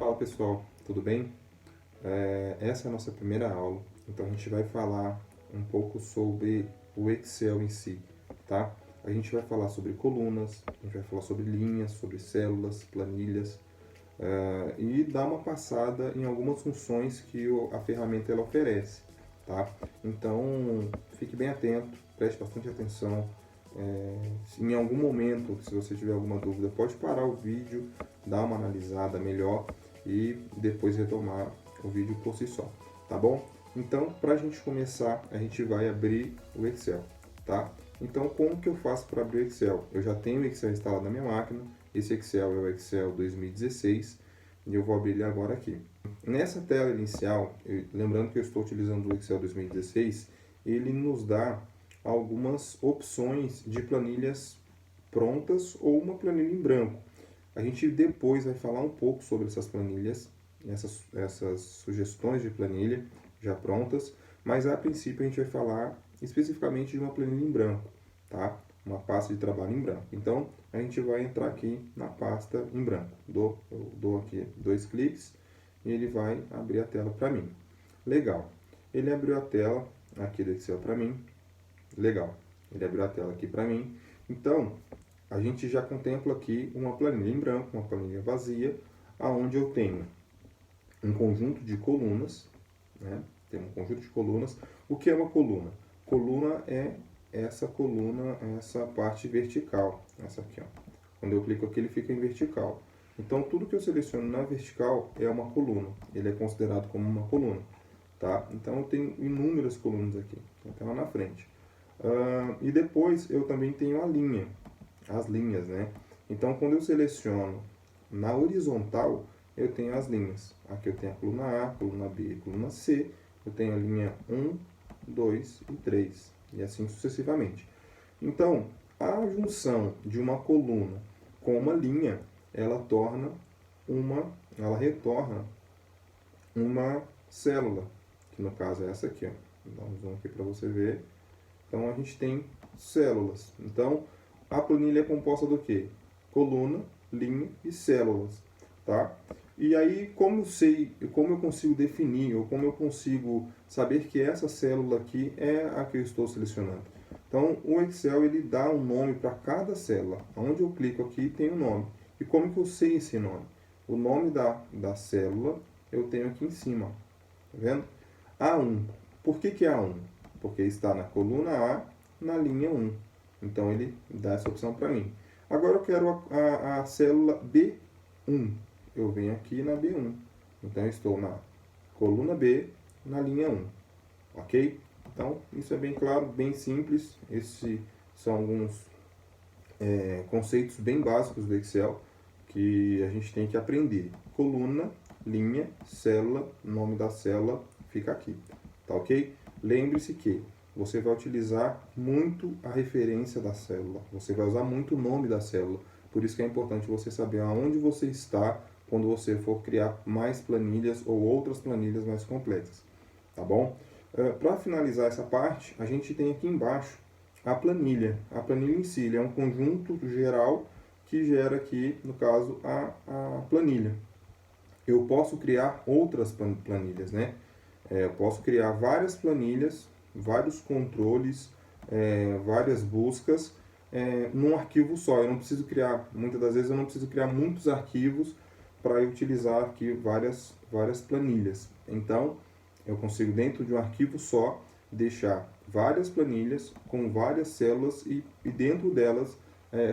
Fala pessoal, tudo bem? Essa é a nossa primeira aula, então a gente vai falar um pouco sobre o Excel em si, tá? A gente vai falar sobre colunas, a gente vai falar sobre linhas, sobre células, planilhas, e dar uma passada em algumas funções que a ferramenta ela oferece, tá? Então fique bem atento, preste bastante atenção. Em algum momento, se você tiver alguma dúvida, pode parar o vídeo, dar uma analisada melhor e depois retomar o vídeo por si só, tá bom? Então, para a gente começar, a gente vai abrir o Excel, tá? Então, como que eu faço para abrir o Excel? Eu já tenho o Excel instalado na minha máquina, esse Excel é o Excel 2016 e eu vou abrir ele agora aqui. Nessa tela inicial, lembrando que eu estou utilizando o Excel 2016, ele nos dá algumas opções de planilhas prontas ou uma planilha em branco. A gente depois vai falar um pouco sobre essas planilhas, essas sugestões de planilha já prontas, mas a princípio a gente vai falar especificamente de uma planilha em branco, tá? Uma pasta de trabalho em branco. Então, a gente vai entrar aqui na pasta em branco. Eu dou aqui 2 cliques e ele vai abrir a tela para mim. Legal. Ele abriu a tela aqui do Excel para mim. Legal. Ele abriu a tela aqui para mim. Então, a gente já contempla aqui uma planilha em branco, uma planilha vazia, aonde eu tenho um conjunto de colunas, né? Tem um conjunto de colunas. O que é uma coluna? Coluna é essa coluna, essa parte vertical, essa aqui, ó. Quando eu clico aqui, ele fica em vertical. Então, tudo que eu seleciono na vertical é uma coluna. Ele é considerado como uma coluna, tá? Então, eu tenho inúmeras colunas aqui, até lá na frente. E depois eu também tenho a linha, as linhas, né? Então, quando eu seleciono na horizontal, eu tenho as linhas. Aqui eu tenho a coluna A, coluna B e coluna C. Eu tenho a linha 1, 2 e 3, e assim sucessivamente. Então, a junção de uma coluna com uma linha, ela retorna uma célula, que no caso é essa aqui, ó. Vou dar um zoom aqui para você ver. Então, a gente tem células. Então, a planilha é composta do quê? Coluna, linha e células, tá? E aí, como eu consigo definir, ou como eu consigo saber que essa célula aqui é a que eu estou selecionando? Então, o Excel, ele dá um nome para cada célula. Onde eu clico aqui, tem um nome. E como que eu sei esse nome? O nome da célula eu tenho aqui em cima, tá vendo? A1. Por que A1? Porque está na coluna A, na linha 1. Então, ele dá essa opção para mim. Agora, eu quero a célula B1. Eu venho aqui na B1. Então, eu estou na coluna B, na linha 1. Ok? Então, isso é bem claro, bem simples. Esses são alguns conceitos bem básicos do Excel que a gente tem que aprender. Coluna, linha, célula, nome da célula fica aqui. Tá ok? Lembre-se que você vai utilizar muito a referência da célula. Você vai usar muito o nome da célula. Por isso que é importante você saber aonde você está quando você for criar mais planilhas ou outras planilhas mais completas. Tá bom? Para finalizar essa parte, a gente tem aqui embaixo a planilha. A planilha em si é um conjunto geral que gera aqui, no caso, a planilha. Eu posso criar outras planilhas, né? Eu posso criar várias planilhas, vários controles, várias buscas num arquivo só. Eu não preciso criar, muitas das vezes eu não preciso criar muitos arquivos para utilizar aqui várias planilhas. Então, eu consigo dentro de um arquivo só deixar várias planilhas com várias células e dentro delas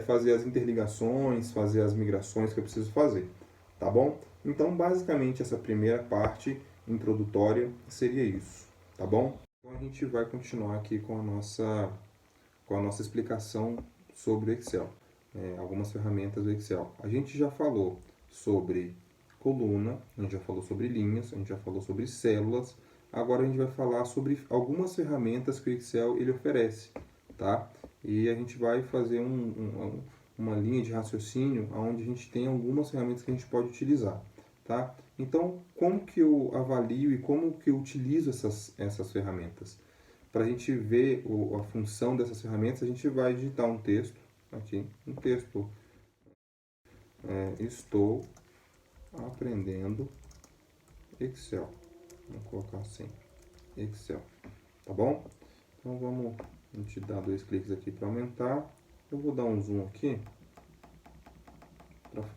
fazer as interligações, fazer as migrações que eu preciso fazer, tá bom? Então, basicamente, essa primeira parte introdutória seria isso, tá bom? Então, a gente vai continuar aqui com a nossa explicação sobre o Excel, algumas ferramentas do Excel. A gente já falou sobre coluna, a gente já falou sobre linhas, a gente já falou sobre células. Agora a gente vai falar sobre algumas ferramentas que o Excel ele oferece, tá? E a gente vai fazer uma linha de raciocínio onde a gente tem algumas ferramentas que a gente pode utilizar, tá? Então, como que eu avalio e como que eu utilizo essas ferramentas? Para a gente ver a função dessas ferramentas, a gente vai digitar um texto aqui, estou aprendendo Excel. Vamos colocar assim, Excel, tá bom? Então vamos, a gente dá 2 cliques aqui para aumentar. Eu vou dar um zoom aqui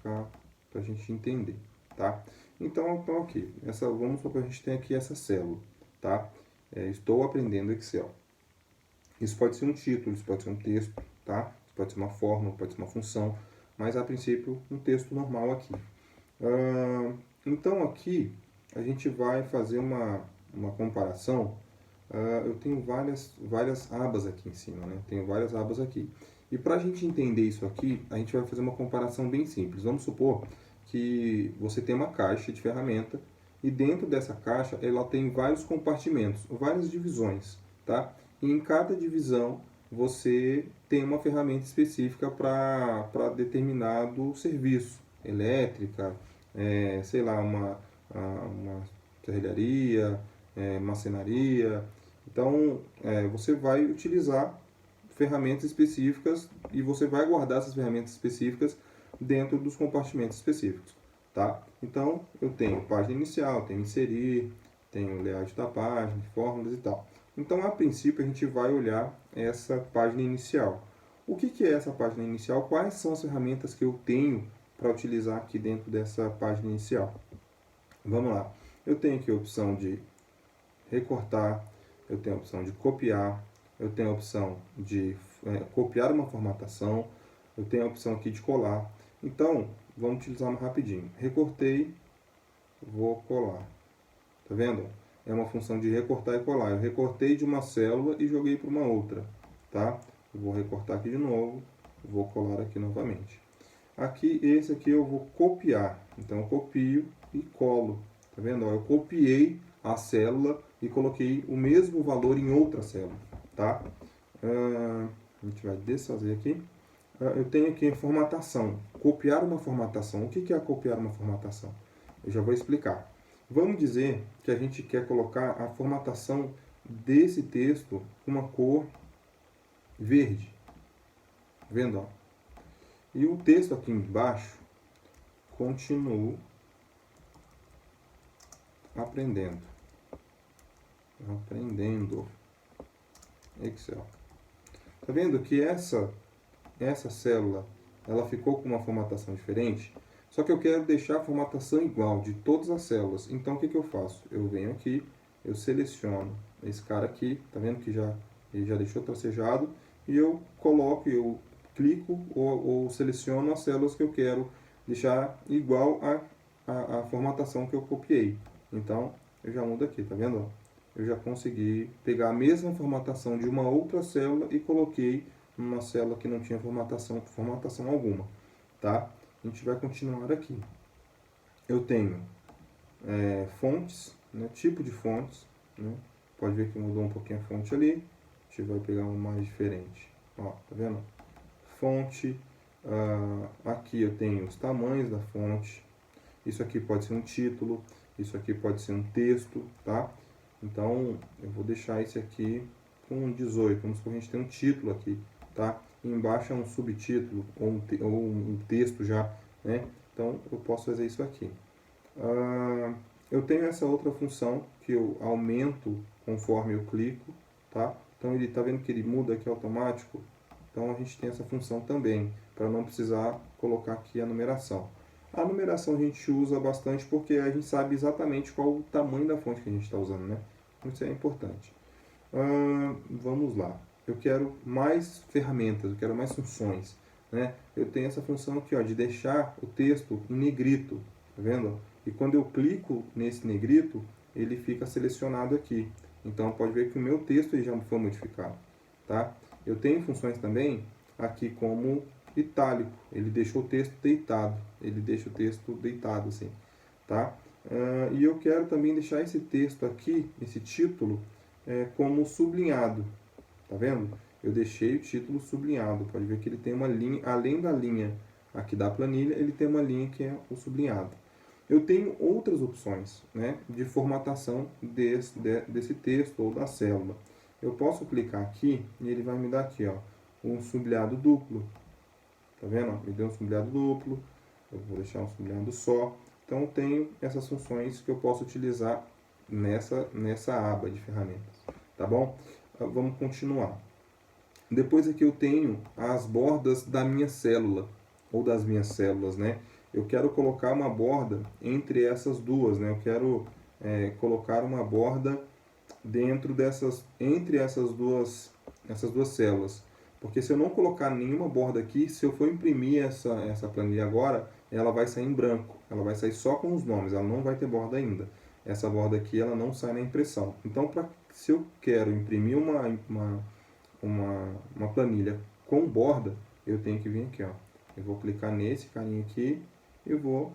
para a gente entender, tá? Então aqui, vamos supor que a gente tem aqui essa célula, tá? Estou aprendendo Excel. Isso pode ser um título, isso pode ser um texto, tá? Isso pode ser uma fórmula, pode ser uma função, mas a princípio um texto normal aqui. Então aqui a gente vai fazer uma comparação. Eu tenho várias abas aqui em cima, né? Tenho várias abas aqui. E para a gente entender isso aqui, a gente vai fazer uma comparação bem simples. Vamos supor que você tem uma caixa de ferramenta e dentro dessa caixa ela tem vários compartimentos, várias divisões, tá? E em cada divisão você tem uma ferramenta específica para determinado serviço, elétrica, sei lá, uma serralharia, marcenaria. Então, você vai utilizar ferramentas específicas e você vai guardar essas ferramentas específicas dentro dos compartimentos específicos, tá? Então, eu tenho página inicial, tenho inserir, tenho layout da página, fórmulas e tal. Então, a princípio, a gente vai olhar essa página inicial. O que é essa página inicial? Quais são as ferramentas que eu tenho para utilizar aqui dentro dessa página inicial? Vamos lá. Eu tenho aqui a opção de recortar, eu tenho a opção de copiar, eu tenho a opção de copiar uma formatação, eu tenho a opção aqui de colar. Então, vamos utilizar mais rapidinho. Recortei, vou colar. Tá vendo? É uma função de recortar e colar. Eu recortei de uma célula e joguei para uma outra, tá? Eu vou recortar aqui de novo, vou colar aqui novamente. Aqui, esse aqui eu vou copiar. Então, eu copio e colo. Tá vendo? Eu copiei a célula e coloquei o mesmo valor em outra célula, tá? A gente vai desfazer aqui. Eu tenho aqui a formatação. Copiar uma formatação. O que é copiar uma formatação? Eu já vou explicar. Vamos dizer que a gente quer colocar a formatação desse texto com uma cor verde. Tá vendo? Ó? E o texto aqui embaixo, continuo aprendendo Excel. Tá vendo que essa célula, ela ficou com uma formatação diferente? Só que eu quero deixar a formatação igual de todas as células. Então, o que eu faço? Eu venho aqui, eu seleciono esse cara aqui, tá vendo que ele já deixou tracejado, e eu coloco, eu clico ou seleciono as células que eu quero deixar igual a formatação que eu copiei. Então, eu já mudo aqui, tá vendo? Eu já consegui pegar a mesma formatação de uma outra célula e coloquei numa célula que não tinha formatação alguma, tá? A gente vai continuar aqui. Eu tenho fontes, né, tipo de fontes, né? Pode ver que mudou um pouquinho a fonte ali. A gente vai pegar uma mais diferente. Ó, tá vendo? Fonte, aqui eu tenho os tamanhos da fonte. Isso aqui pode ser um título, isso aqui pode ser um texto, tá? Então, eu vou deixar esse aqui com 18. Vamos supor que a gente tem um título aqui, tá? E embaixo é um subtítulo ou um texto já, né? Então, eu posso fazer isso aqui. Eu tenho essa outra função que eu aumento conforme eu clico, tá? Então, ele tá vendo que ele muda aqui automático. Então, a gente tem essa função também, para não precisar colocar aqui a numeração. A numeração a gente usa bastante porque a gente sabe exatamente qual o tamanho da fonte que a gente está usando, né? Isso é importante. Vamos lá. Eu quero mais ferramentas, eu quero mais funções, né? Eu tenho essa função aqui, ó, de deixar o texto em negrito, tá vendo? E quando eu clico nesse negrito, ele fica selecionado aqui. Então, pode ver que o meu texto já foi modificado, tá? Eu tenho funções também aqui como itálico, ele deixou o texto deitado, ele deixa o texto deitado assim, tá? E eu quero também deixar esse texto aqui, esse título, como sublinhado, tá vendo? Eu deixei o título sublinhado, pode ver que ele tem uma linha, além da linha aqui da planilha, ele tem uma linha que é o sublinhado. Eu tenho outras opções, né, de formatação desse texto ou da célula. Eu posso clicar aqui e ele vai me dar aqui, ó, um sublinhado duplo. Tá vendo? Me deu um sublinhado duplo. Eu vou deixar um sublinhado só. Então, eu tenho essas funções que eu posso utilizar nessa aba de ferramentas, tá bom? Vamos continuar. Depois aqui eu tenho as bordas da minha célula, ou das minhas células, né? Eu quero colocar uma borda entre essas duas, né? Eu quero colocar uma borda entre essas duas células. Porque se eu não colocar nenhuma borda aqui, se eu for imprimir essa planilha agora, ela vai sair em branco. Ela vai sair só com os nomes, ela não vai ter borda ainda. Essa borda aqui, ela não sai na impressão. Então, se eu quero imprimir uma planilha com borda, eu tenho que vir aqui, ó. Eu vou clicar nesse carinha aqui e vou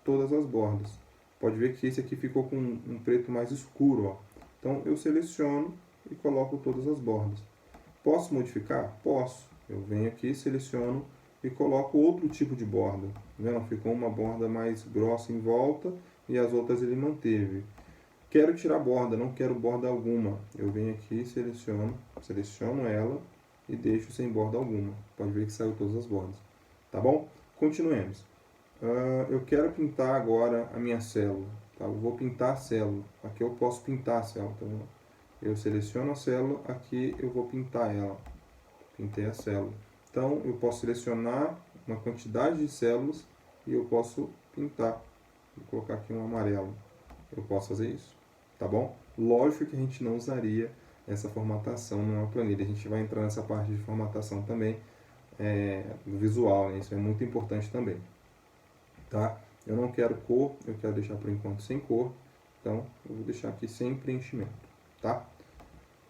todas as bordas. Pode ver que esse aqui ficou com um preto mais escuro, ó. Então eu seleciono e coloco todas as bordas. Posso modificar? Posso. Eu venho aqui, seleciono e coloco outro tipo de borda. Tá vendo? Ficou uma borda mais grossa em volta e as outras ele manteve. Quero tirar borda, não quero borda alguma. Eu venho aqui, seleciono ela e deixo sem borda alguma. Pode ver que saiu todas as bordas. Tá bom? Continuemos. Eu quero pintar agora a minha célula. Tá? Eu vou pintar a célula. Aqui eu posso pintar a célula. Tá vendo? Eu seleciono a célula, aqui eu vou pintar ela. Pintei a célula. Então eu posso selecionar uma quantidade de células e eu posso pintar. Vou colocar aqui um amarelo. Eu posso fazer isso. Tá bom? Lógico que a gente não usaria essa formatação numa planilha. A gente vai entrar nessa parte de formatação também, visual, né? Isso é muito importante também. Tá? Eu não quero cor, eu quero deixar por enquanto sem cor. Então, eu vou deixar aqui sem preenchimento. Tá?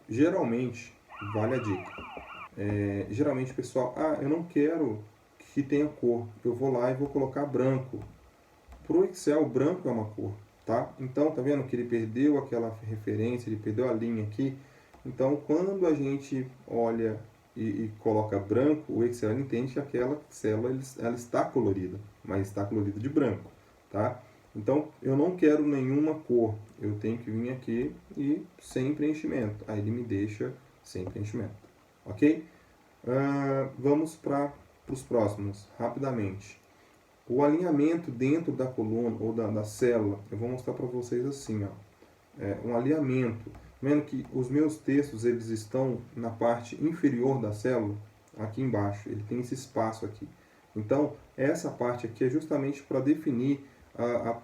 Geralmente, vale a dica. Geralmente, pessoal, eu não quero que tenha cor. Eu vou lá e vou colocar branco. Para o Excel, branco é uma cor. Tá? Então, tá vendo que ele perdeu aquela referência, ele perdeu a linha aqui. Então, quando a gente olha e coloca branco, o Excel entende que aquela célula ela está colorida, mas está colorida de branco. Tá? Então, eu não quero nenhuma cor. Eu tenho que vir aqui e sem preenchimento. Aí ele me deixa sem preenchimento. Ok? Vamos para os próximos, rapidamente. O alinhamento dentro da coluna ou da célula, eu vou mostrar para vocês assim, ó. Um alinhamento. Vendo que os meus textos eles estão na parte inferior da célula, aqui embaixo, ele tem esse espaço aqui. Então, essa parte aqui é justamente para definir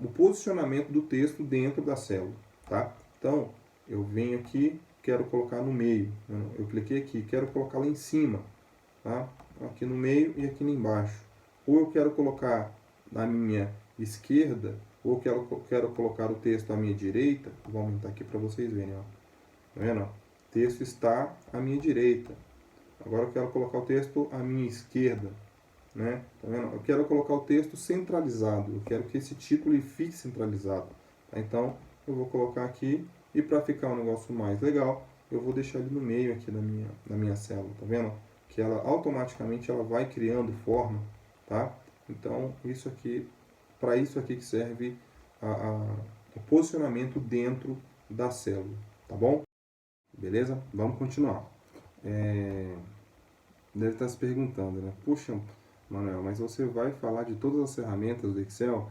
o posicionamento do texto dentro da célula. Tá? Então, eu venho aqui, quero colocar no meio. Eu cliquei aqui, quero colocar lá em cima. Tá? Aqui no meio e aqui embaixo. Ou eu quero colocar na minha esquerda, ou quero colocar o texto à minha direita. Vou aumentar aqui para vocês verem. Ó. Tá vendo? O texto está à minha direita. Agora eu quero colocar o texto à minha esquerda. Né? Tá vendo? Eu quero colocar o texto centralizado. Eu quero que esse título fique centralizado. Tá? Então, eu vou colocar aqui. E para ficar um negócio mais legal, eu vou deixar ele no meio aqui da minha célula. Tá vendo? Que ela automaticamente ela vai criando forma. Tá? Então, isso aqui, para isso aqui que serve o posicionamento dentro da célula. Tá bom? Beleza? Vamos continuar. Deve estar se perguntando, né? Puxa, Manuel, mas você vai falar de todas as ferramentas do Excel?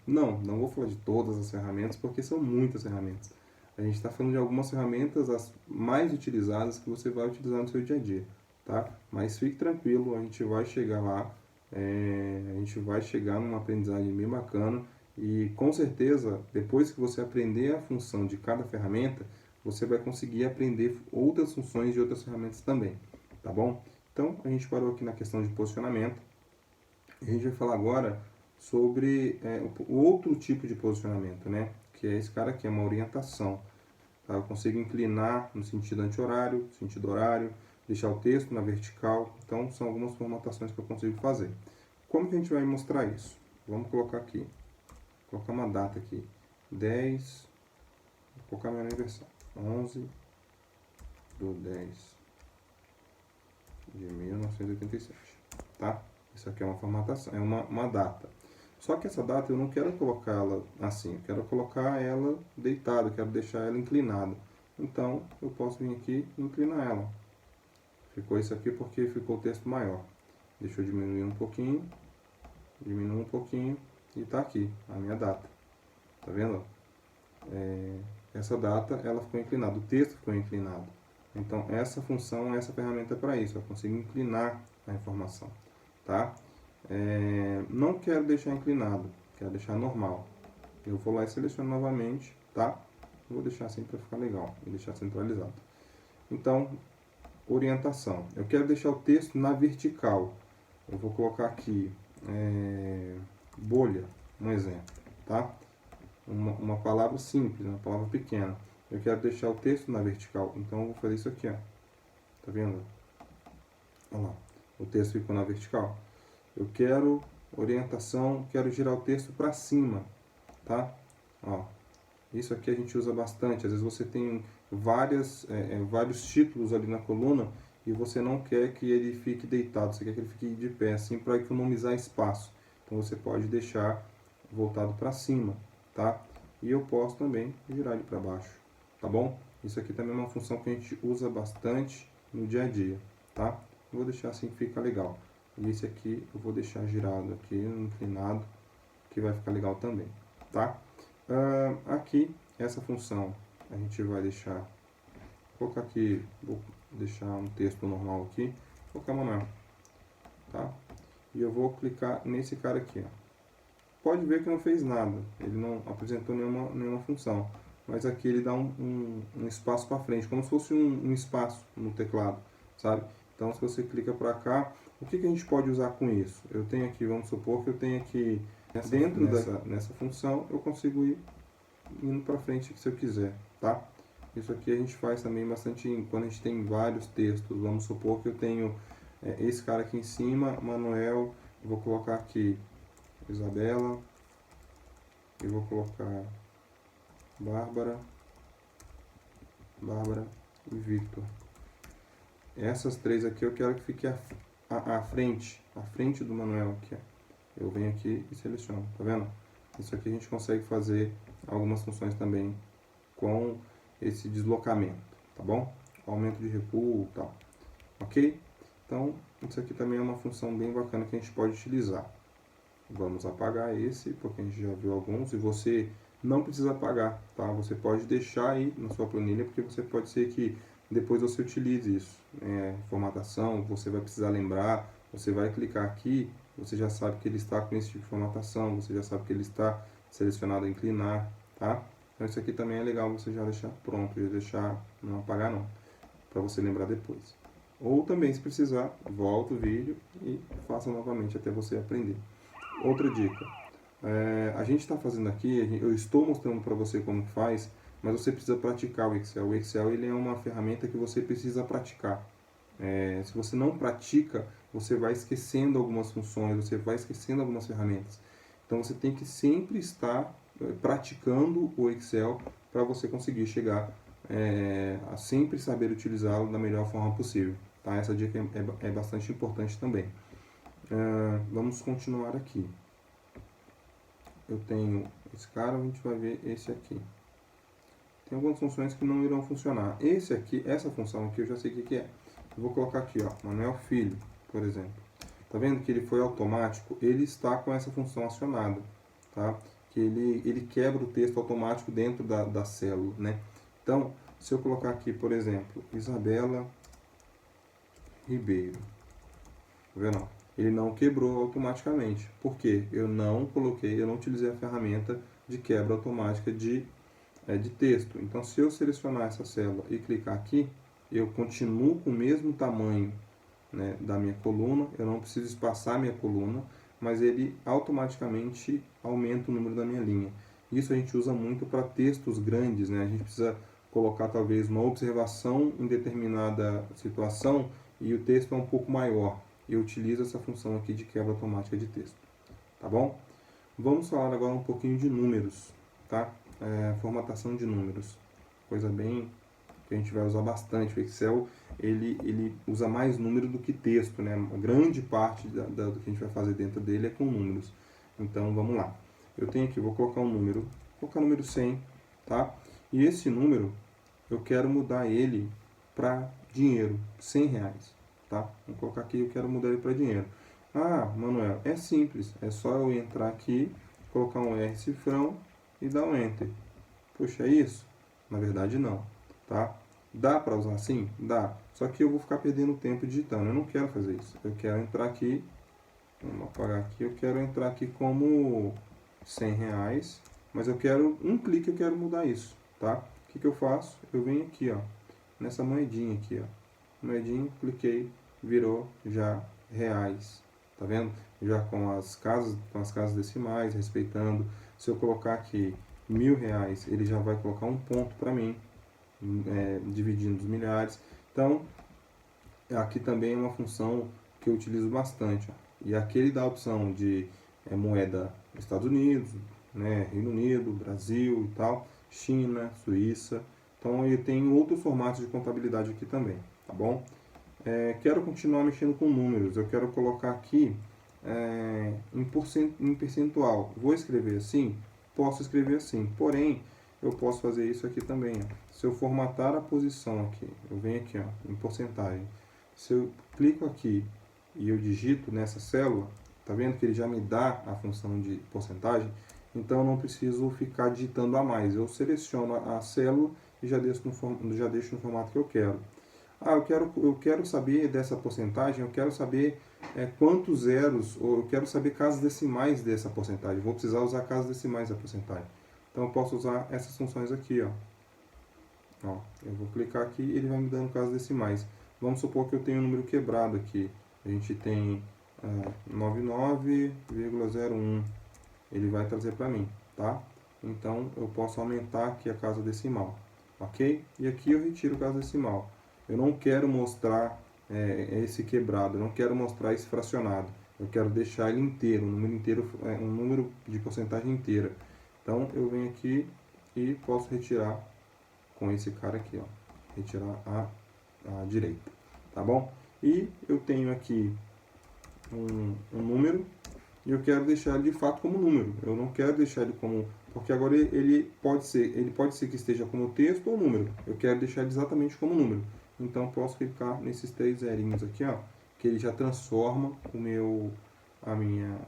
Não vou falar de todas as ferramentas, porque são muitas ferramentas. A gente está falando de algumas ferramentas, as mais utilizadas, que você vai utilizar no seu dia a dia. Tá? Mas fique tranquilo, a gente vai chegar lá, a gente vai chegar numa aprendizagem bem bacana e com certeza, depois que você aprender a função de cada ferramenta, você vai conseguir aprender outras funções de outras ferramentas também, tá bom? Então, a gente parou aqui na questão de posicionamento. A gente vai falar agora sobre o outro tipo de posicionamento, né? Que é esse cara aqui, é uma orientação. Tá? Eu consigo inclinar no sentido anti-horário, sentido horário, deixar o texto na vertical. Então, são algumas formatações que eu consigo fazer. Como que a gente vai mostrar isso? Vamos colocar aqui. Vou colocar uma data aqui. 10, vou colocar meu aniversário. 11/10 de 1987. Tá? Isso aqui é uma formatação, é uma data. Só que essa data eu não quero colocar ela assim, eu quero colocar ela deitada, eu quero deixar ela inclinada. Então, eu posso vir aqui e inclinar ela. Ficou isso aqui porque ficou o texto maior. Deixa eu diminuir um pouquinho, diminuir um pouquinho. e tá aqui a minha data. Tá vendo? Essa data ela ficou inclinada, o texto ficou inclinado. Então essa função, essa ferramenta é para isso, eu consigo inclinar a informação, tá? Não quero deixar inclinado, quero deixar normal. Eu vou lá e seleciono novamente, tá? Vou deixar assim para ficar legal, vou deixar centralizado. Então, orientação. Eu quero deixar o texto na vertical. Eu vou colocar aqui bolha, um exemplo, tá? Uma palavra simples, uma palavra pequena. Eu quero deixar o texto na vertical, então eu vou fazer isso aqui, ó. Tá vendo? Olha lá, o texto ficou na vertical. Eu quero orientação, quero girar o texto para cima, tá? Ó, isso aqui a gente usa bastante. Às vezes você tem vários títulos ali na coluna e você não quer que ele fique deitado, você quer que ele fique de pé, assim, para economizar espaço. Então você pode deixar voltado para cima, tá? E eu posso também girar ele para baixo, tá bom? Isso aqui também é uma função que a gente usa bastante no dia a dia, tá? Eu vou deixar assim que fica legal. E esse aqui eu vou deixar girado aqui, inclinado, que vai ficar legal também, tá? Aqui, essa função, a gente vai deixar, vou colocar aqui, vou deixar um texto normal aqui, vou colocar Manuel, tá? E eu vou clicar nesse cara aqui, ó. Pode ver que não fez nada, ele não apresentou nenhuma função, mas aqui ele dá um espaço para frente, como se fosse um espaço no teclado, sabe? Então, se você clica para cá, o que a gente pode usar com isso? Eu tenho aqui, vamos supor que eu tenho aqui, dentro nessa função, eu consigo ir indo para frente se eu quiser, tá? Isso aqui a gente faz também bastante quando a gente tem vários textos. Vamos supor que eu tenho esse cara aqui em cima, Manuel, eu vou colocar aqui Isabela, eu vou colocar Bárbara e Victor. Essas três aqui eu quero que fique à frente do Manuel aqui, ó. Eu venho aqui e seleciono, tá vendo? Isso aqui a gente consegue fazer algumas funções também com esse deslocamento, tá bom? Aumento de recuo e tal, ok? Então, isso aqui também é uma função bem bacana que a gente pode utilizar. Vamos apagar esse, porque a gente já viu alguns, e você não precisa apagar, tá? Você pode deixar aí na sua planilha, porque você pode ser que depois você utilize isso. Formatação, você vai precisar lembrar, você vai clicar aqui, você já sabe que ele está com esse tipo de formatação, você já sabe que ele está selecionado a inclinar, tá? Então isso aqui também é legal você já deixar pronto, já deixar, não apagar não, para você lembrar depois. Ou também, se precisar, volta o vídeo e faça novamente até você aprender. Outra dica, a gente está fazendo aqui, eu estou mostrando para você como faz, mas você precisa praticar o Excel. O Excel ele é uma ferramenta que você precisa praticar. Se você não pratica, você vai esquecendo algumas funções, você vai esquecendo algumas ferramentas. Então você tem que sempre estar praticando o Excel para você conseguir chegar a sempre saber utilizá-lo da melhor forma possível. Tá? Essa dica é bastante importante também. Vamos continuar aqui. Eu tenho esse cara, a gente vai ver esse aqui. Tem algumas funções que não irão funcionar. Essa função aqui eu já sei o que é. Eu vou colocar aqui, ó, Manuel Filho, por exemplo. Tá vendo que ele foi automático? Ele está com essa função acionada, tá? Que ele quebra o texto automático dentro da célula, né? Então, se eu colocar aqui, por exemplo, Isabela Ribeiro, tá vendo? Ele não quebrou automaticamente. Por quê? Eu não utilizei a ferramenta de quebra automática de texto. Então, se eu selecionar essa célula e clicar aqui, eu continuo com o mesmo tamanho, né, da minha coluna, eu não preciso espaçar minha coluna, mas ele automaticamente aumenta o número da minha linha. Isso a gente usa muito para textos grandes, né? A gente precisa colocar talvez uma observação em determinada situação e o texto é um pouco maior. Eu utilizo essa função aqui de quebra automática de texto, tá bom? Vamos falar agora um pouquinho de números, tá? Formatação de números, coisa bem que a gente vai usar bastante. O Excel ele usa mais número do que texto, né? A grande parte do que a gente vai fazer dentro dele é com números. Então vamos lá. Eu tenho aqui, vou colocar um número, vou colocar o número 100, tá? E esse número eu quero mudar ele para dinheiro, R$100, tá? Vou colocar aqui, eu quero mudar ele para dinheiro. Ah, Manuel, é simples, é só eu entrar aqui, colocar um R cifrão e dar um Enter. Poxa, é isso? Na verdade não, tá? Dá para usar assim? Dá. Só que eu vou ficar perdendo tempo digitando. Eu não quero fazer isso. Eu quero entrar aqui, vamos apagar aqui, eu quero entrar aqui como R$100, mas eu quero, um clique eu quero mudar isso, tá? O que eu faço? Eu venho aqui, ó, nessa moedinha aqui, ó. Moedinha, cliquei, virou já reais. Tá vendo? Já com as casas decimais, respeitando. Se eu colocar aqui R$1.000, ele já vai colocar um ponto para mim, dividindo os milhares. Então, aqui também é uma função que eu utilizo bastante. Ó. E aqui ele dá a opção de moeda Estados Unidos, né, Reino Unido, Brasil e tal, China, Suíça. Então, eu tenho outros formatos de contabilidade aqui também, tá bom? Quero continuar mexendo com números. Eu quero colocar aqui em percentual. Vou escrever assim? Posso escrever assim. Porém, eu posso fazer isso aqui também. Ó. Se eu formatar a posição aqui, eu venho aqui ó, em porcentagem. Se eu clico aqui e eu digito nessa célula, tá vendo que ele já me dá a função de porcentagem? Então eu não preciso ficar digitando a mais. Eu seleciono a célula e já deixo no formato que eu quero. Eu quero saber dessa porcentagem, eu quero saber quantos zeros, ou eu quero saber casas decimais dessa porcentagem. Vou precisar usar casas decimais da porcentagem. Então eu posso usar essas funções aqui, ó. Eu vou clicar aqui e ele vai me dando casas decimais. Vamos supor que eu tenho um número quebrado aqui. A gente tem 99,01. Ele vai trazer para mim, tá? Então eu posso aumentar aqui a casa decimal, ok? E aqui eu retiro casa decimal. Eu não quero mostrar esse quebrado, eu não quero mostrar esse fracionado. Eu quero deixar ele inteiro, um número inteiro, um número de porcentagem inteira. Então eu venho aqui e posso retirar com esse cara aqui, ó, retirar a direita, tá bom? E eu tenho aqui um número e eu quero deixar ele de fato como número. Eu não quero deixar ele como, porque agora ele pode ser que esteja como texto ou número. Eu quero deixar ele exatamente como número. Então posso clicar nesses 3 zerinhos aqui, ó, que ele já transforma a minha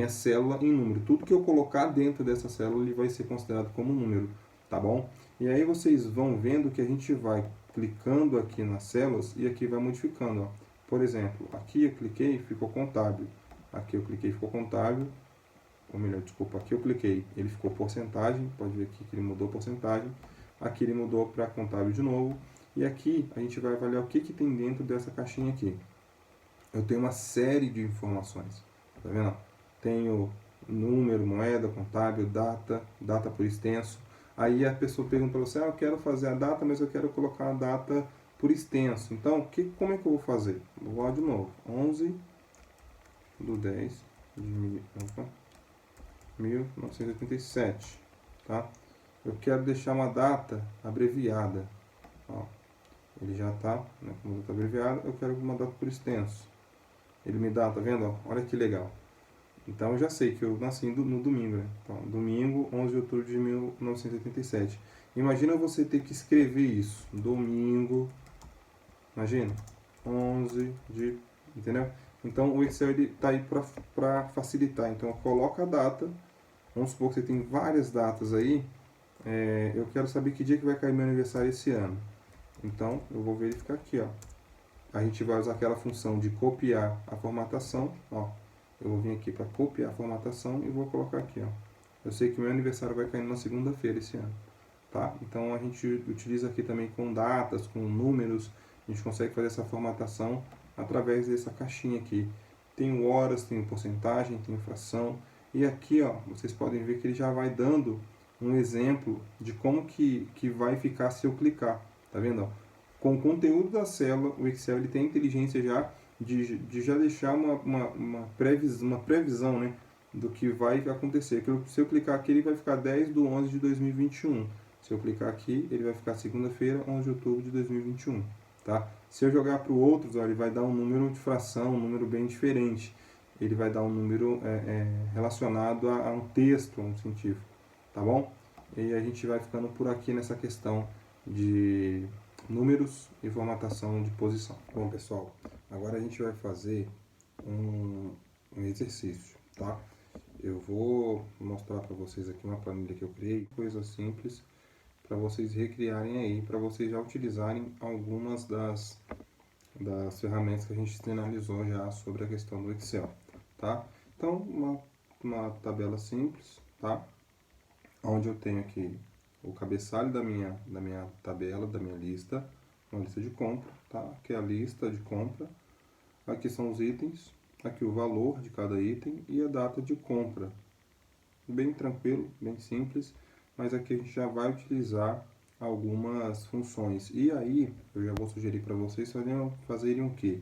célula em número. Tudo que eu colocar dentro dessa célula ele vai ser considerado como número, tá bom? E aí vocês vão vendo que a gente vai clicando aqui nas células e aqui vai modificando, ó. Por exemplo, aqui eu cliquei e ficou contábil. Aqui eu cliquei e ficou contábil. Ou melhor, desculpa, aqui eu cliquei, ele ficou porcentagem. Pode ver aqui que ele mudou porcentagem. Aqui ele mudou para contábil de novo. E aqui a gente vai avaliar o que tem dentro dessa caixinha aqui. Eu tenho uma série de informações. Tá vendo? Tenho número, moeda, contábil, data por extenso. Aí a pessoa pergunta para você, eu quero fazer a data, mas eu quero colocar a data por extenso. Então, como é que eu vou fazer? Vou lá de novo. 11/10 de 1987. Tá? Eu quero deixar uma data abreviada. Ó, ele já está, né, com uma data abreviada, eu quero uma data por extenso. Ele me dá, tá vendo? Ó, olha que legal. Então eu já sei que eu nasci no domingo, né? Então, domingo, 11 de outubro de 1987. Imagina você ter que escrever isso. Domingo, imagina, 11 de... Entendeu? Então o Excel está aí para facilitar. Então coloca a data. Vamos supor que você tem várias datas aí. Eu quero saber que dia que vai cair meu aniversário esse ano. Então eu vou verificar aqui, ó. A gente vai usar aquela função de copiar a formatação, ó. Eu vou vir aqui para copiar a formatação e vou colocar aqui, ó. Eu sei que meu aniversário vai cair na segunda-feira esse ano, tá? Então a gente utiliza aqui também com datas, com números, a gente consegue fazer essa formatação através dessa caixinha aqui. Tem horas, tem porcentagem, tem fração, e aqui, ó, vocês podem ver que ele já vai dando um exemplo de como que vai ficar se eu clicar, tá vendo, ó? Com o conteúdo da célula, o Excel ele tem inteligência já de já deixar uma previsão, né, do que vai acontecer. Se eu clicar aqui, ele vai ficar 10/11 de 2021. Se eu clicar aqui, ele vai ficar segunda-feira, 11 de outubro de 2021. Tá? Se eu jogar para o outro, ele vai dar um número de fração, um número bem diferente. Ele vai dar um número relacionado a um texto, a um científico. Tá bom? E a gente vai ficando por aqui nessa questão de números e formatação de posição. Bom, pessoal, agora a gente vai fazer um exercício, tá? eu vou mostrar para vocês aqui uma planilha que eu criei, coisa simples para vocês recriarem aí, para vocês já utilizarem algumas das ferramentas que a gente sinalizou já sobre a questão do Excel, tá? Então, uma tabela simples, tá? Onde eu tenho aqui o cabeçalho da minha tabela, da minha lista, uma lista de compra, tá? Aqui é a lista de compra, aqui são os itens, aqui o valor de cada item e a data de compra. Bem tranquilo, bem simples, mas aqui a gente já vai utilizar algumas funções. E aí, eu já vou sugerir para vocês fazerem o quê?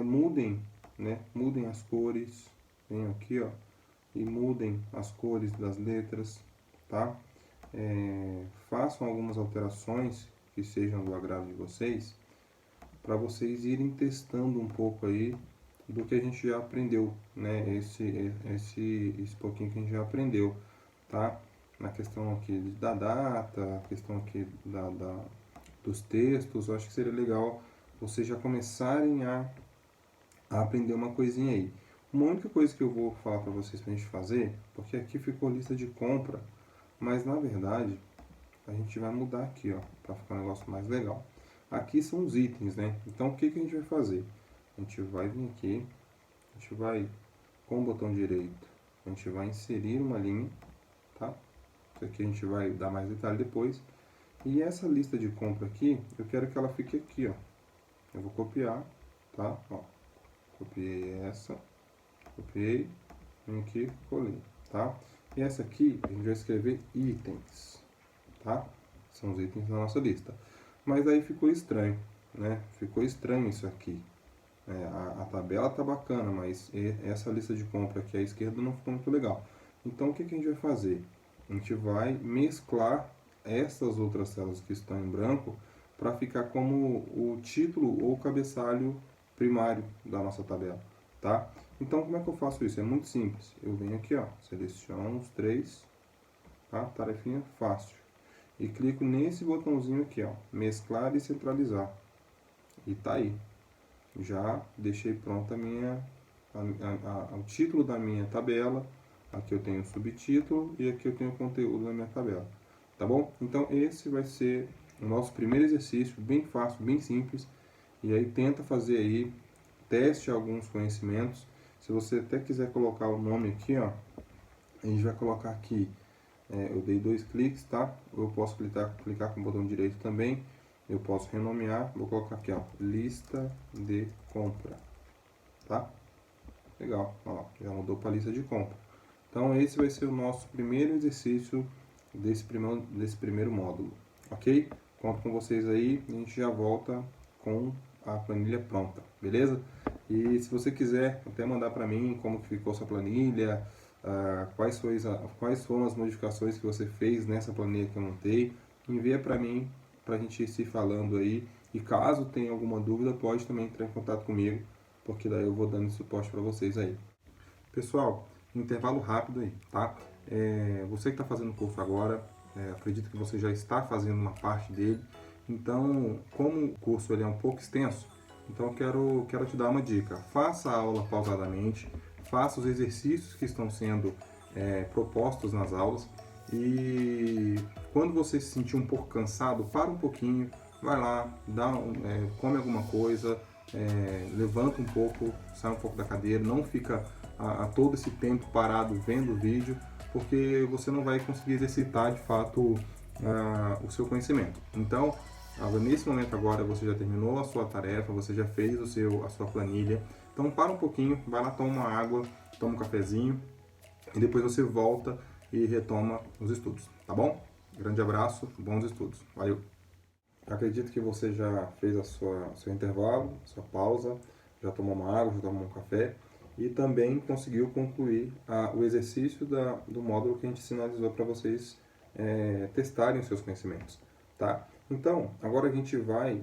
Mudem, né? Mudem as cores, venham aqui, ó, e mudem as cores das letras, tá? Façam algumas alterações que sejam do agrado de vocês, para vocês irem testando um pouco aí do que a gente já aprendeu, né? Esse pouquinho que a gente já aprendeu, tá? Na questão aqui da data, a questão aqui dos textos, eu acho que seria legal vocês já começarem a aprender uma coisinha aí. Uma única coisa que eu vou falar para vocês pra gente fazer, porque aqui ficou lista de compra, mas na verdade a gente vai mudar aqui, ó, para ficar um negócio mais legal. Aqui são os itens, né? Então o que a gente vai fazer? A gente vai vir aqui, a gente vai com o botão direito, a gente vai inserir uma linha, tá? Isso aqui a gente vai dar mais detalhe depois. E essa lista de compra aqui, eu quero que ela fique aqui, ó. Eu vou copiar, tá? Ó, copiei essa, copiei, vim aqui, colei, tá? E essa aqui, a gente vai escrever itens, tá? São os itens da nossa lista. Mas aí ficou estranho, né? Ficou estranho isso aqui. A tabela tá bacana, mas essa lista de compra aqui à esquerda não ficou muito legal. Então, o que a gente vai fazer? A gente vai mesclar essas outras células que estão em branco para ficar como o título ou cabeçalho primário da nossa tabela, tá? Então, como é que eu faço isso? É muito simples. Eu venho aqui, ó, seleciono os três, tá? Tarefinha fácil. E clico nesse botãozinho aqui, ó, mesclar e centralizar. E tá aí. Já deixei pronta o título da minha tabela. Aqui eu tenho o subtítulo e aqui eu tenho o conteúdo da minha tabela. Tá bom? Então esse vai ser o nosso primeiro exercício, bem fácil, bem simples. E aí tenta fazer aí, teste alguns conhecimentos. Se você até quiser colocar o nome aqui, ó, a gente vai colocar aqui, eu dei 2 cliques, tá? Eu posso clicar com o botão direito também. Eu posso renomear, vou colocar aqui, ó, lista de compra, tá? Legal, ó, já mudou para lista de compra. Então esse vai ser o nosso primeiro exercício desse primeiro módulo, ok? Conto com vocês aí e a gente já volta com a planilha pronta, beleza? E se você quiser até mandar para mim como que ficou sua planilha, quais foram as modificações que você fez nessa planilha que eu montei, envia para mim, para a gente ir se falando aí. E caso tenha alguma dúvida, pode também entrar em contato comigo, porque daí eu vou dando suporte para vocês aí. Pessoal, intervalo rápido aí, tá? Você que está fazendo o curso agora, acredito que você já está fazendo uma parte dele. Então, como o curso ele é um pouco extenso, então eu quero te dar uma dica. Faça a aula pausadamente, faça os exercícios que estão sendo propostos nas aulas. E quando você se sentir um pouco cansado, para um pouquinho, vai lá, come alguma coisa, levanta um pouco, sai um pouco da cadeira, não fica a todo esse tempo parado vendo o vídeo, porque você não vai conseguir exercitar de fato o seu conhecimento. Então, nesse momento agora você já terminou a sua tarefa, você já fez a sua planilha, então para um pouquinho, vai lá, toma uma água, toma um cafezinho e depois você volta e retoma os estudos, tá bom? Grande abraço, bons estudos, valeu! Acredito que você já fez seu intervalo, sua pausa, já tomou uma água, já tomou um café e também conseguiu concluir o exercício do módulo que a gente sinalizou para vocês testarem os seus conhecimentos, tá? Então, agora a gente vai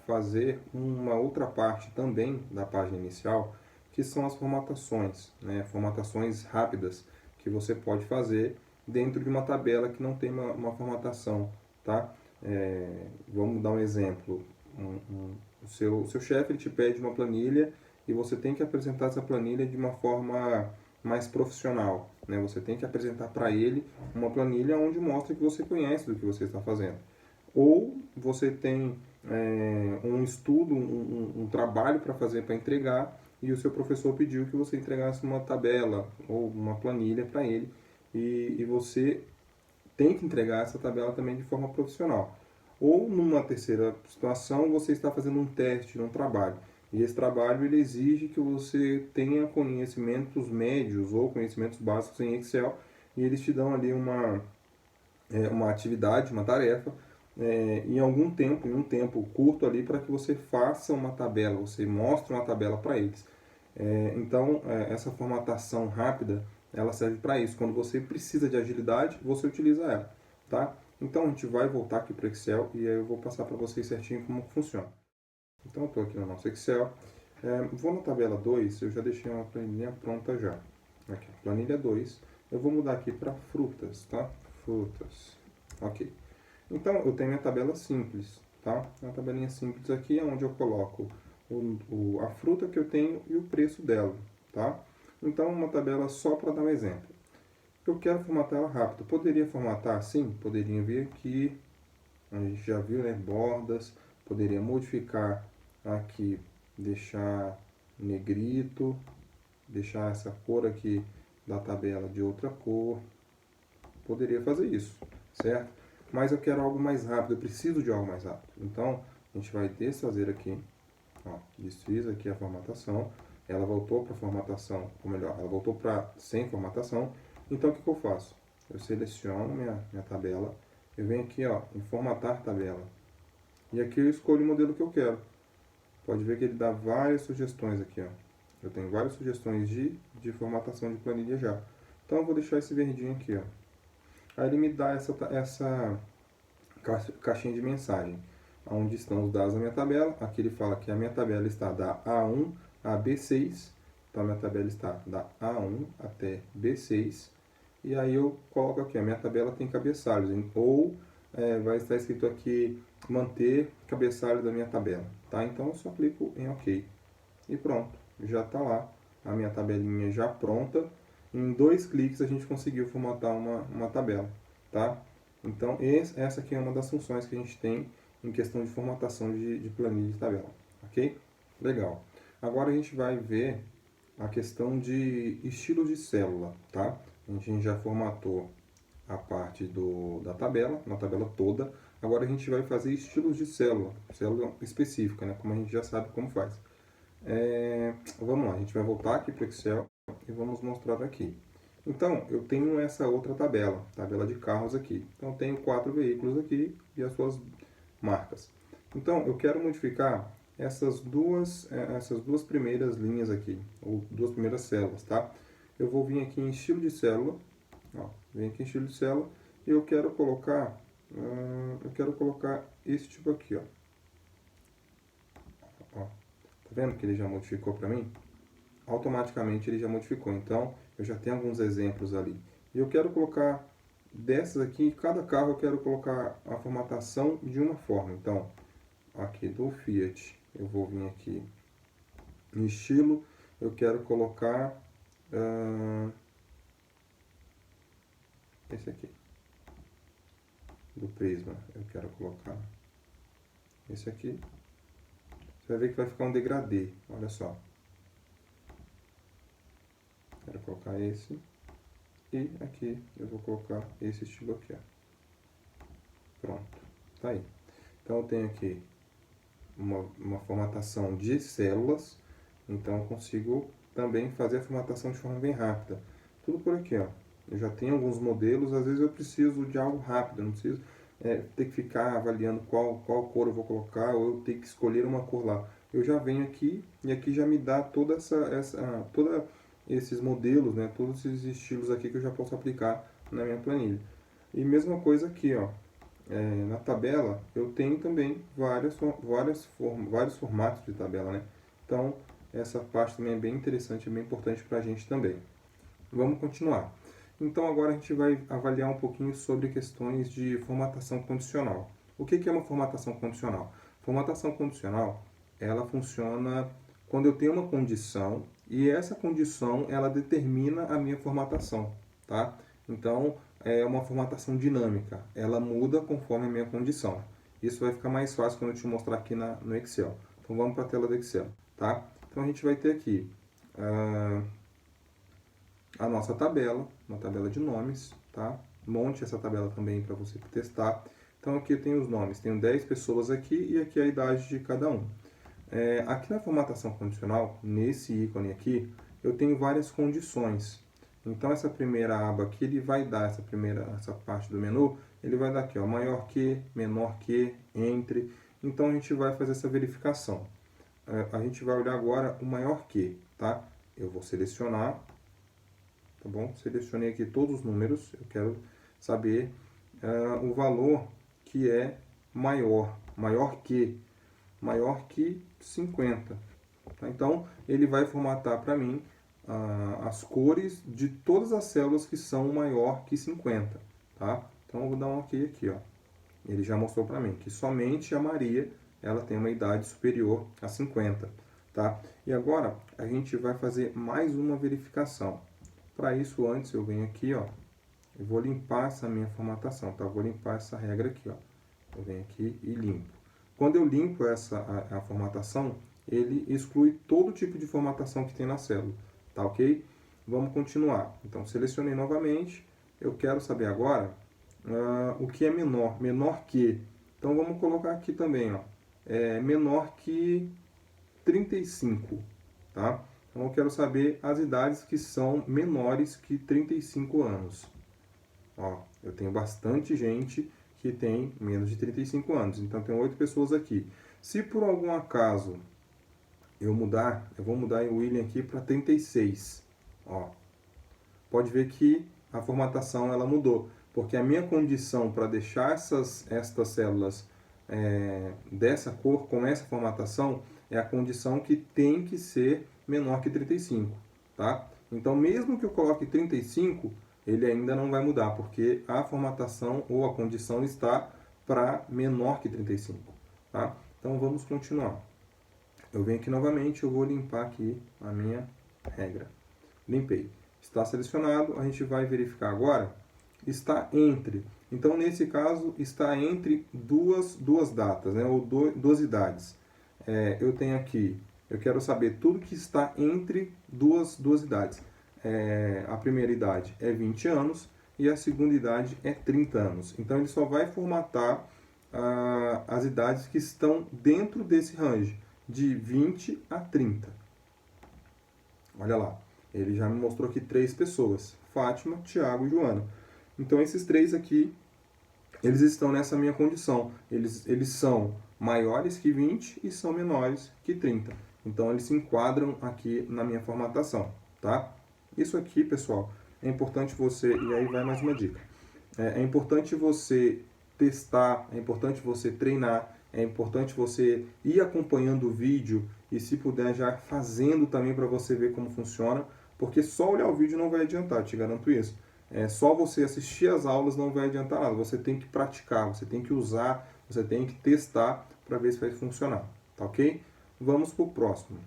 fazer uma outra parte também da página inicial, que são as formatações, né? Formatações rápidas que você pode fazer dentro de uma tabela que não tem uma formatação, tá? Vamos dar um exemplo. O seu chefe ele te pede uma planilha e você tem que apresentar essa planilha de uma forma mais profissional, né? Você tem que apresentar para ele uma planilha onde mostra que você conhece do que você está fazendo. Ou você tem um estudo, um trabalho para fazer, para entregar, e o seu professor pediu que você entregasse uma tabela ou uma planilha para ele, e você tem que entregar essa tabela também de forma profissional. Ou numa terceira situação, você está fazendo um teste num trabalho. E esse trabalho ele exige que você tenha conhecimentos médios ou conhecimentos básicos em Excel, e eles te dão ali uma atividade, uma tarefa, em algum tempo, em um tempo curto ali, para que você faça uma tabela, você mostre uma tabela para eles. Então, essa formatação rápida, ela serve para isso. Quando você precisa de agilidade, você utiliza ela, tá? Então, a gente vai voltar aqui para o Excel e aí eu vou passar para vocês certinho como funciona. Então, eu estou aqui no nosso Excel. Vou na tabela 2, eu já deixei uma planilha pronta já. Aqui, planilha 2. Eu vou mudar aqui para frutas, tá? Frutas. Ok. Então, eu tenho minha tabela simples, tá? Uma tabelinha simples aqui, onde eu coloco a fruta que eu tenho e o preço dela, tá? Então, uma tabela só para dar um exemplo. Eu quero formatar ela rápido. Poderia formatar assim? Poderia vir aqui, a gente já viu, né? Bordas. Poderia modificar aqui, deixar negrito, deixar essa cor aqui da tabela de outra cor. Poderia fazer isso, certo? Mas eu quero algo mais rápido, eu preciso de algo mais rápido. Então, a gente vai desfazer aqui, ó, desfiz aqui a formatação, ela voltou para formatação, ou melhor, ela voltou para sem formatação. Então, o que eu faço? Eu seleciono minha tabela, eu venho aqui, ó, em formatar tabela. E aqui eu escolho o modelo que eu quero. Pode ver que ele dá várias sugestões aqui, ó. Eu tenho várias sugestões de formatação de planilha já. Então, eu vou deixar esse verdinho aqui, ó. Aí ele me dá essa caixinha de mensagem, onde estão os dados da minha tabela. Aqui ele fala que a minha tabela está da A1 a B6. Então a minha tabela está da A1 até B6. E aí eu coloco aqui, a minha tabela tem cabeçalhos, ou vai estar escrito aqui manter cabeçalho da minha tabela, tá? Então eu só clico em OK e pronto, já está lá a minha tabelinha já pronta. Em 2 cliques a gente conseguiu formatar uma tabela, tá? Então essa aqui é uma das funções que a gente tem em questão de formatação de planilha de tabela, ok? Legal. Agora a gente vai ver a questão de estilo de célula, tá? A gente já formatou a parte da tabela, uma tabela toda. Agora a gente vai fazer estilos de célula específica, né? Como a gente já sabe como faz. Vamos lá, a gente vai voltar aqui para o Excel e vamos mostrar aqui. Então, eu tenho essa outra tabela de carros aqui. Então, eu tenho 4 veículos aqui e as suas marcas. Então, eu quero modificar essas duas primeiras linhas aqui, ou 2 primeiras células, tá? Eu vou vir aqui em estilo de célula, ó, vem aqui em estilo de célula, e eu quero colocar esse tipo aqui, ó. Tá vendo que ele já modificou para mim? Automaticamente ele já modificou. Então, eu já tenho alguns exemplos ali. E eu quero colocar dessas aqui, cada carro eu quero colocar a formatação de uma forma. Então, aqui do Fiat, eu vou vir aqui em estilo, eu quero colocar esse aqui. Do Prisma, eu quero colocar esse aqui. Você vai ver que vai ficar um degradê, olha só. Quero colocar esse. E aqui eu vou colocar esse estilo aqui, ó. Pronto, tá aí. Então eu tenho aqui uma formatação de células. Então eu consigo também fazer a formatação de forma bem rápida. Tudo por aqui, ó. Eu já tenho alguns modelos, às vezes eu preciso de algo rápido, eu não preciso ter que ficar avaliando qual cor eu vou colocar, ou eu ter que escolher uma cor lá. Eu já venho aqui e aqui já me dá toda esses modelos, né, todos esses estilos aqui que eu já posso aplicar na minha planilha. E mesma coisa aqui, ó, na tabela eu tenho também vários formatos de tabela, né? Então essa parte também é bem interessante, é bem importante para a gente também. Vamos continuar. Então agora a gente vai avaliar um pouquinho sobre questões de formatação condicional. O que é uma formatação condicional? Formatação condicional, ela funciona quando eu tenho uma condição e essa condição ela determina a minha formatação, tá? Então, é uma formatação dinâmica, ela muda conforme a minha condição. Isso vai ficar mais fácil quando eu te mostrar aqui no Excel. Então, vamos para a tela do Excel, tá? Então, a gente vai ter aqui a nossa tabela, uma tabela de nomes, tá? Monte essa tabela também para você testar. Então, aqui eu tenho os nomes, tenho 10 pessoas aqui e aqui a idade de cada um. Aqui na formatação condicional, nesse ícone aqui, eu tenho várias condições. Então, essa primeira aba aqui, ele vai dar, essa parte do menu, ele vai dar aqui, ó, maior que, menor que, entre. Então, a gente vai fazer essa verificação. A gente vai olhar agora o maior que, tá? Eu vou selecionar, tá bom? Selecionei aqui todos os números, eu quero saber o valor que é maior que 50. Tá? Então, ele vai formatar para mim as cores de todas as células que são maior que 50. Tá? Então, eu vou dar um OK aqui. Ó. Ele já mostrou para mim que somente a Maria ela tem uma idade superior a 50. Tá? E agora, a gente vai fazer mais uma verificação. Para isso, antes eu venho aqui, ó, eu vou limpar essa minha formatação. Tá? Eu vou limpar essa regra aqui. Ó. Eu venho aqui e limpo. Quando eu limpo a formatação, ele exclui todo tipo de formatação que tem na célula, tá ok? Vamos continuar. Então, selecionei novamente. Eu quero saber agora o que é menor que. Então, vamos colocar aqui também, ó, menor que 35, tá? Então, eu quero saber as idades que são menores que 35 anos. Ó, eu tenho bastante gente que tem menos de 35 anos. Então, tem 8 pessoas aqui. Se por algum acaso eu vou mudar o William aqui para 36. Ó, pode ver que a formatação ela mudou. Porque a minha condição para deixar estas células dessa cor, com essa formatação, é a condição que tem que ser menor que 35. Tá? Então, mesmo que eu coloque 35, ele ainda não vai mudar, porque a formatação ou a condição está para menor que 35. Tá? Então, vamos continuar. Eu venho aqui novamente, eu vou limpar aqui a minha regra. Limpei. Está selecionado, a gente vai verificar agora. Está entre. Então, nesse caso, está entre duas datas, né? Ou duas idades. Eu tenho aqui, eu quero saber tudo que está entre duas idades. A primeira idade é 20 anos e a segunda idade é 30 anos. Então, ele só vai formatar as idades que estão dentro desse range, de 20 a 30. Olha lá, ele já me mostrou aqui 3 pessoas, Fátima, Tiago e Joana. Então, esses 3 aqui, eles estão nessa minha condição. Eles são maiores que 20 e são menores que 30. Então, eles se enquadram aqui na minha formatação, tá? Isso aqui, pessoal, é importante você... E aí vai mais uma dica. É importante você testar, é importante você treinar, é importante você ir acompanhando o vídeo e, se puder, já fazendo também para você ver como funciona, porque só olhar o vídeo não vai adiantar, te garanto isso. Só você assistir as aulas não vai adiantar nada, você tem que praticar, você tem que usar, você tem que testar para ver se vai funcionar, tá ok? Vamos para o próximo.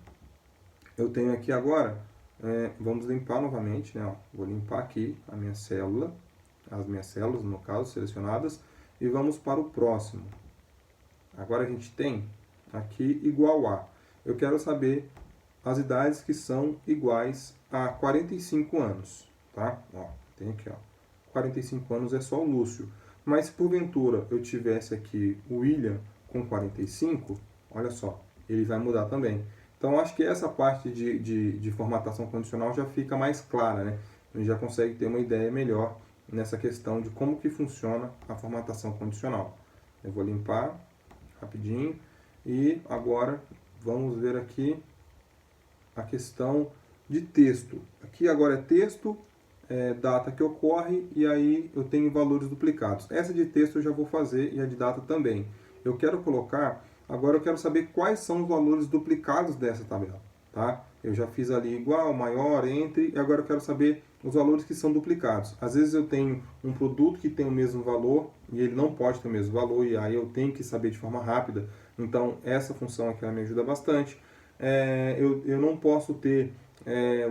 Eu tenho aqui agora, vamos limpar novamente, né? Ó, vou limpar aqui a minha célula, as minhas células, no caso, selecionadas, e vamos para o próximo. Agora a gente tem aqui igual a. Eu quero saber as idades que são iguais a 45 anos, tá? Ó, tem aqui, ó. 45 anos é só o Lúcio. Mas se porventura eu tivesse aqui o William com 45, olha só, ele vai mudar também. Então, acho que essa parte de formatação condicional já fica mais clara, né? A gente já consegue ter uma ideia melhor nessa questão de como que funciona a formatação condicional. Eu vou limpar rapidinho e agora vamos ver aqui a questão de texto. Aqui agora é texto, data que ocorre e aí eu tenho valores duplicados. Essa de texto eu já vou fazer e a de data também. Eu quero colocar, agora eu quero saber quais são os valores duplicados dessa tabela, tá? Eu já fiz ali igual, maior, entre, e agora eu quero saber os valores que são duplicados. Às vezes eu tenho um produto que tem o mesmo valor e ele não pode ter o mesmo valor, e aí eu tenho que saber de forma rápida. Então, essa função aqui ela me ajuda bastante. Eu não posso ter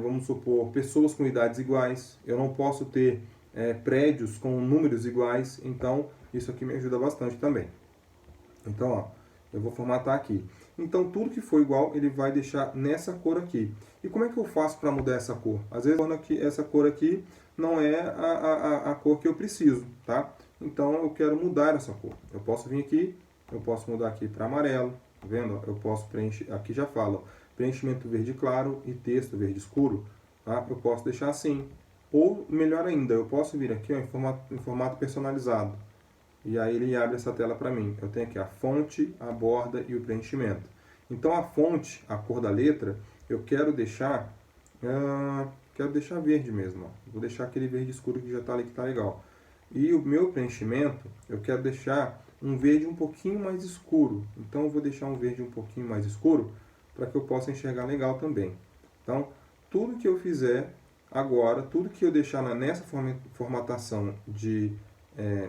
vamos supor, pessoas com idades iguais. Eu não posso ter prédios com números iguais, então isso aqui me ajuda bastante também. Então, ó, eu vou formatar aqui. Então, tudo que for igual, ele vai deixar nessa cor aqui. E como é que eu faço para mudar essa cor? Às vezes, essa cor aqui não é a cor que eu preciso, tá? Então, eu quero mudar essa cor. Eu posso vir aqui, eu posso mudar aqui para amarelo, tá vendo? Eu posso preencher, aqui já fala, preenchimento verde claro e texto verde escuro, tá? Eu posso deixar assim. Ou, melhor ainda, eu posso vir aqui ó, em formato personalizado. E aí ele abre essa tela para mim. Eu tenho aqui a fonte, a borda e o preenchimento. Então a fonte, a cor da letra, eu quero deixar verde mesmo. Ó. Vou deixar aquele verde escuro que já está ali, que está legal. E o meu preenchimento, eu quero deixar um verde um pouquinho mais escuro. Então eu vou deixar um verde um pouquinho mais escuro para que eu possa enxergar legal também. Então, tudo que eu fizer agora, tudo que eu deixar nessa formatação de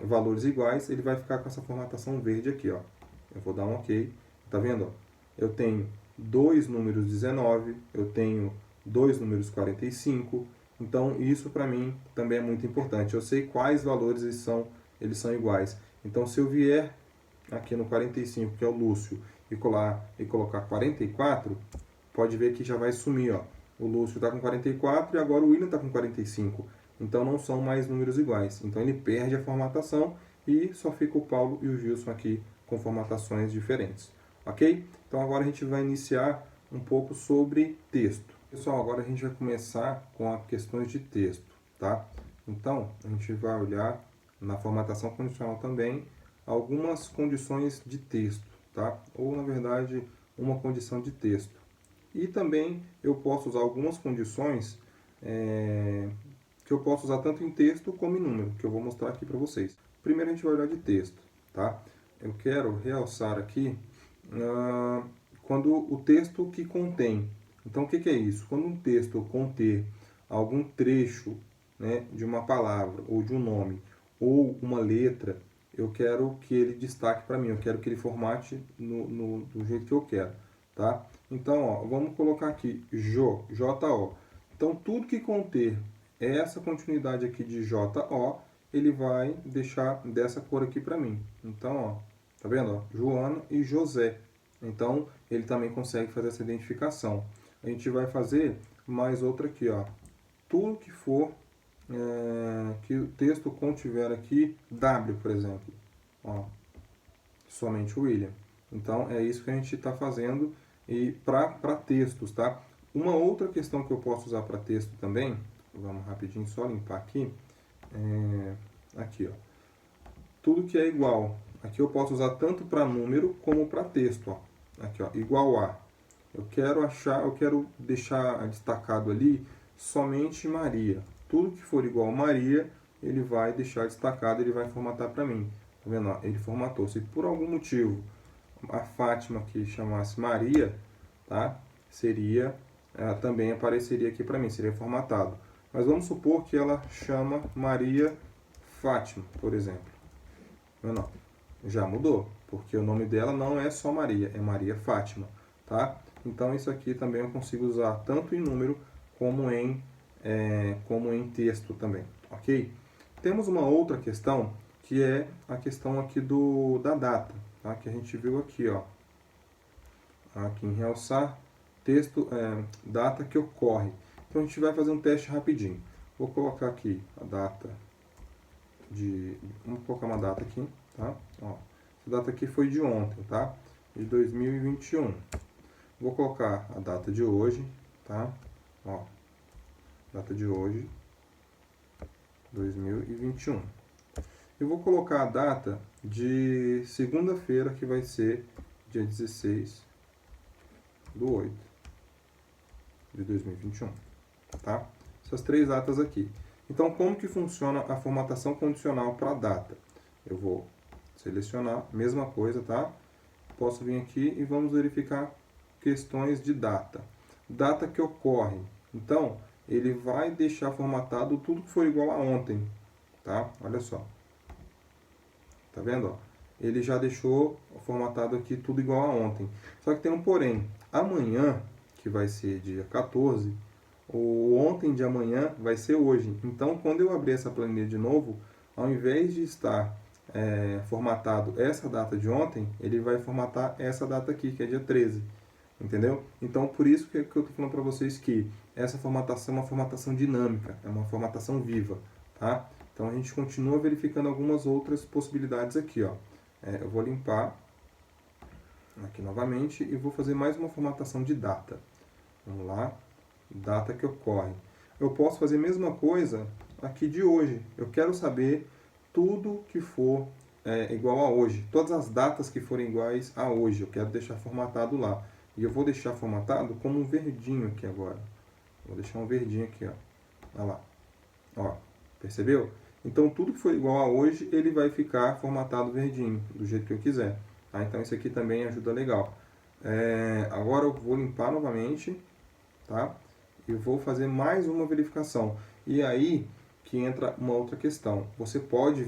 valores iguais, ele vai ficar com essa formatação verde aqui, ó. Eu vou dar um OK. Tá vendo? Ó? Eu tenho dois números 19, eu tenho dois números 45. Então, isso para mim também é muito importante. Eu sei quais valores eles são iguais. Então, se eu vier aqui no 45, que é o Lúcio, e colocar 44, pode ver que já vai sumir, ó. O Lúcio está com 44 e agora o William está com 45. Então não são mais números iguais. Então ele perde a formatação e só fica o Paulo e o Gilson aqui com formatações diferentes. Ok? Então agora a gente vai iniciar um pouco sobre texto. Pessoal, agora a gente vai começar com as questões de texto, tá? Então a gente vai olhar na formatação condicional também algumas condições de texto, tá? Ou na verdade uma condição de texto. E também eu posso usar algumas condições que eu posso usar tanto em texto como em número, que eu vou mostrar aqui para vocês. Primeiro a gente vai olhar de texto, tá? Eu quero realçar aqui quando o texto que contém. Então o que é isso? Quando um texto conter algum trecho, né, de uma palavra, ou de um nome, ou uma letra, eu quero que ele destaque para mim, eu quero que ele formate do jeito que eu quero, tá? Então, ó, vamos colocar aqui J-O. Então, tudo que conter essa continuidade aqui de J-O, ele vai deixar dessa cor aqui para mim. Então, ó, tá vendo? Ó, Joana e José. Então, ele também consegue fazer essa identificação. A gente vai fazer mais outra aqui, ó. Tudo que for que o texto contiver aqui, W, por exemplo. Ó, somente o William. Então, é isso que a gente está fazendo e para textos, tá? Uma outra questão que eu posso usar para texto também, vamos rapidinho só limpar aqui, aqui, ó. Tudo que é igual, aqui eu posso usar tanto para número como para texto, ó. Aqui, ó, igual a. Eu quero deixar destacado ali somente Maria. Tudo que for igual a Maria, ele vai deixar destacado, ele vai formatar para mim. Tá vendo? Ó, ele formatou. Se por algum motivo a Fátima aqui chamasse Maria, tá? Também apareceria aqui para mim, seria formatado. Mas vamos supor que ela chama Maria Fátima, por exemplo. Não, já mudou, porque o nome dela não é só Maria, é Maria Fátima, tá? Então isso aqui também eu consigo usar tanto em número como em texto também, ok? Temos uma outra questão que é a questão aqui da data, tá? Que a gente viu aqui, ó. Aqui em realçar, texto, data que ocorre. Então a gente vai fazer um teste rapidinho. Vou colocar aqui a data vamos colocar uma data aqui, tá? Ó, essa data aqui foi de ontem, tá? De 2021. Vou colocar a data de hoje, tá? Ó, data de hoje, 2021. Eu vou colocar a data de segunda-feira, que vai ser dia 16/8 de 2021, tá? Essas três datas aqui. Então, como que funciona a formatação condicional para a data? Eu vou selecionar, mesma coisa, tá? Posso vir aqui e vamos verificar questões de data. Data que ocorre. Então, ele vai deixar formatado tudo que for igual a ontem, tá? Olha só. Tá vendo? Ó? Ele já deixou formatado aqui tudo igual a ontem. Só que tem um porém. Amanhã, que vai ser dia 14, o ontem de amanhã vai ser hoje. Então, quando eu abrir essa planilha de novo, ao invés de estar formatado essa data de ontem, ele vai formatar essa data aqui, que é dia 13. Entendeu? Então, por isso que eu estou falando para vocês que essa formatação é uma formatação dinâmica, é uma formatação viva, tá? Então, a gente continua verificando algumas outras possibilidades aqui, ó. Eu vou limpar aqui novamente e vou fazer mais uma formatação de data. Vamos lá, data que ocorre. Eu posso fazer a mesma coisa aqui de hoje. Eu quero saber tudo que for igual a hoje, todas as datas que forem iguais a hoje, eu quero deixar formatado lá. E eu vou deixar formatado como um verdinho aqui agora. Vou deixar um verdinho aqui, ó. Olha lá. Ó, percebeu? Então, tudo que for igual a hoje, ele vai ficar formatado verdinho, do jeito que eu quiser. Tá? Então, isso aqui também ajuda legal. Agora eu vou limpar novamente, tá? E vou fazer mais uma verificação. E aí que entra uma outra questão. Você pode,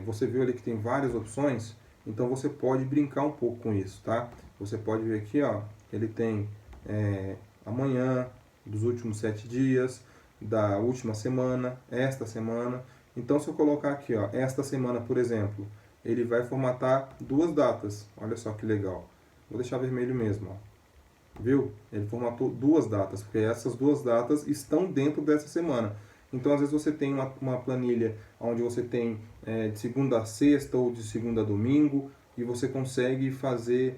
você viu ali que tem várias opções, então você pode brincar um pouco com isso, tá? Você pode ver aqui, ó, ele tem amanhã, dos últimos 7 dias, da última semana, esta semana. Então, se eu colocar aqui, ó, esta semana, por exemplo, ele vai formatar duas datas. Olha só que legal. Vou deixar vermelho mesmo, ó. Viu? Ele formatou duas datas, porque essas duas datas estão dentro dessa semana. Então, às vezes você tem uma planilha onde você tem de segunda a sexta ou de segunda a domingo e você consegue fazer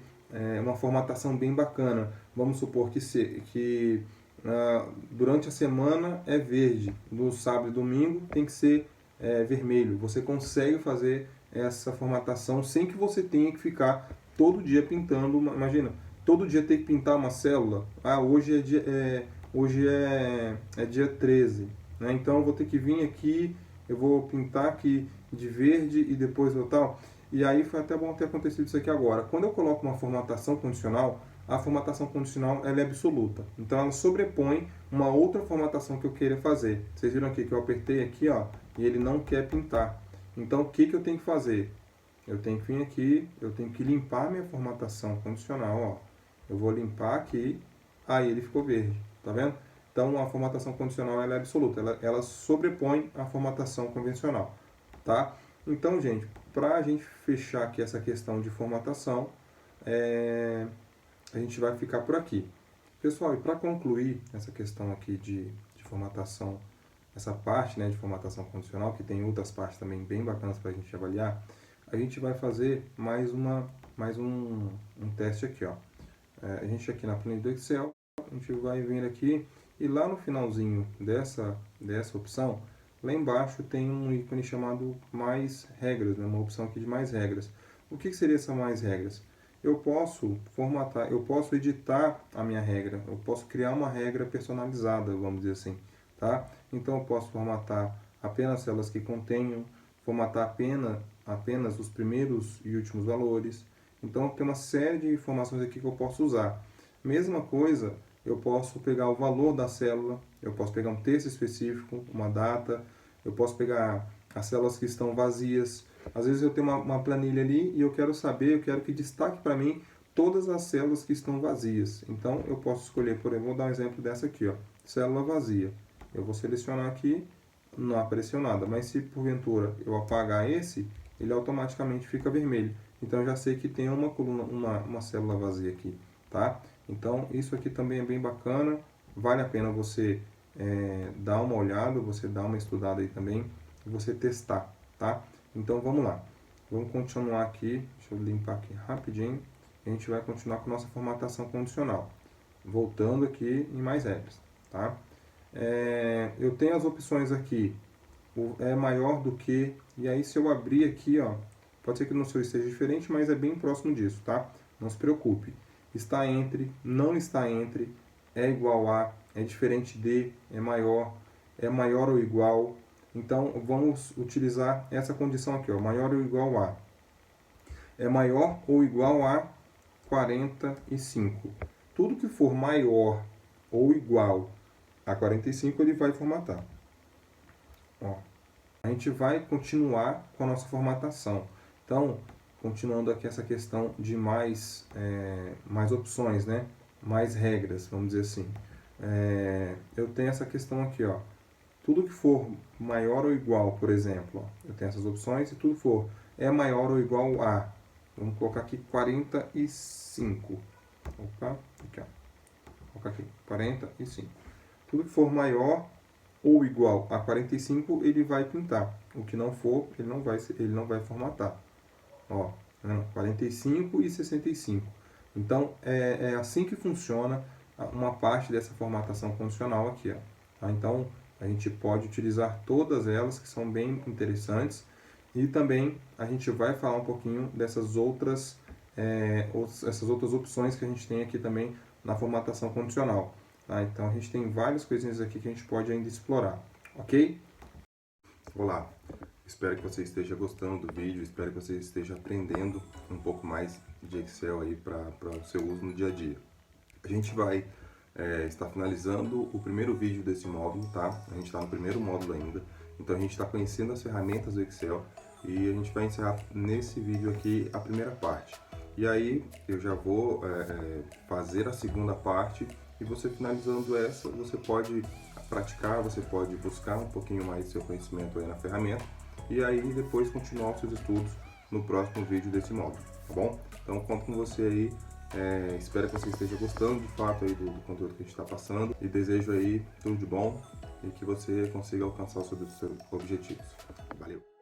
uma formatação bem bacana. Vamos supor que durante a semana é verde, no sábado e domingo tem que ser vermelho. Você consegue fazer essa formatação sem que você tenha que ficar todo dia pintando. Imagina, todo dia ter que pintar uma célula. Hoje é dia 13. Né? Então eu vou ter que vir aqui, eu vou pintar aqui de verde e depois o tal. E aí foi até bom ter acontecido isso aqui agora. Quando eu coloco uma formatação condicional, a formatação condicional ela é absoluta. Então ela sobrepõe uma outra formatação que eu queira fazer. Vocês viram aqui que eu apertei aqui, ó, e ele não quer pintar. Então o que eu tenho que fazer? Eu tenho que vir aqui, eu tenho que limpar minha formatação condicional, ó. Eu vou limpar aqui, aí ele ficou verde, tá vendo? Então a formatação condicional ela é absoluta, ela sobrepõe a formatação convencional, tá? Então, gente, para a gente fechar aqui essa questão de formatação, a gente vai ficar por aqui. Pessoal, e para concluir essa questão aqui de formatação, essa parte, né, de formatação condicional, que tem outras partes também bem bacanas para a gente avaliar, a gente vai fazer mais um teste aqui, ó. A gente aqui na planilha do Excel, a gente vai vir aqui e lá no finalzinho dessa opção, lá embaixo tem um ícone chamado mais regras, né? Uma opção aqui de mais regras. O que seria essa mais regras? Eu posso formatar, eu posso editar a minha regra, eu posso criar uma regra personalizada, vamos dizer assim, tá? Então eu posso formatar apenas células que contenham, formatar apenas os primeiros e últimos valores. Então tem uma série de informações aqui que eu posso usar. Mesma coisa, eu posso pegar o valor da célula, eu posso pegar um texto específico, uma data, eu posso pegar as células que estão vazias. Às vezes eu tenho uma planilha ali e eu quero saber, eu quero que destaque para mim todas as células que estão vazias. Então eu posso escolher, por exemplo, vou dar um exemplo dessa aqui, ó, célula vazia. Eu vou selecionar aqui, não apareceu nada, mas se porventura eu apagar esse, ele automaticamente fica vermelho. Então, eu já sei que tem uma coluna, uma célula vazia aqui, tá? Então, isso aqui também é bem bacana. Vale a pena você dar uma olhada, você dar uma estudada aí também e você testar, tá? Então, vamos lá. Vamos continuar aqui. Deixa eu limpar aqui rapidinho. A gente vai continuar com nossa formatação condicional. Voltando aqui em mais regras, tá? Eu tenho as opções aqui. É maior do que... E aí, se eu abrir aqui, ó... Pode ser que no seu esteja diferente, mas é bem próximo disso, tá? Não se preocupe. Está entre, não está entre, é igual a, é diferente de, é maior ou igual. Então, vamos utilizar essa condição aqui, ó, maior ou igual a. É maior ou igual a 45. Tudo que for maior ou igual a 45, ele vai formatar. Ó, a gente vai continuar com a nossa formatação. Então, continuando aqui essa questão de mais opções, né? Mais regras, vamos dizer assim. eu tenho essa questão aqui, ó. Tudo que for maior ou igual, por exemplo, ó, eu tenho essas opções, e tudo for é maior ou igual a, vamos colocar aqui 45. Opa, aqui, ó. Vou colocar aqui 45. Tudo que for maior ou igual a 45, ele vai pintar. O que não for, ele não vai formatar. Ó, 45 e 65. Então, é assim que funciona uma parte dessa formatação condicional aqui. Ó. Tá? Então, a gente pode utilizar todas elas, que são bem interessantes. E também a gente vai falar um pouquinho dessas essas outras opções que a gente tem aqui também na formatação condicional. Tá? Então, a gente tem várias coisinhas aqui que a gente pode ainda explorar. Ok? Olá! Espero que você esteja gostando do vídeo, espero que você esteja aprendendo um pouco mais de Excel aí para o seu uso no dia a dia. A gente vai estar finalizando o primeiro vídeo desse módulo, tá? A gente está no primeiro módulo ainda, então a gente está conhecendo as ferramentas do Excel e a gente vai encerrar nesse vídeo aqui a primeira parte. E aí eu já vou fazer a segunda parte e você finalizando essa, você pode praticar, você pode buscar um pouquinho mais do seu conhecimento aí na ferramenta e aí depois continuar os seus estudos no próximo vídeo desse módulo, tá bom? Então conto com você aí, espero que você esteja gostando de fato aí do conteúdo que a gente está passando e desejo aí tudo de bom e que você consiga alcançar os seus objetivos. Valeu!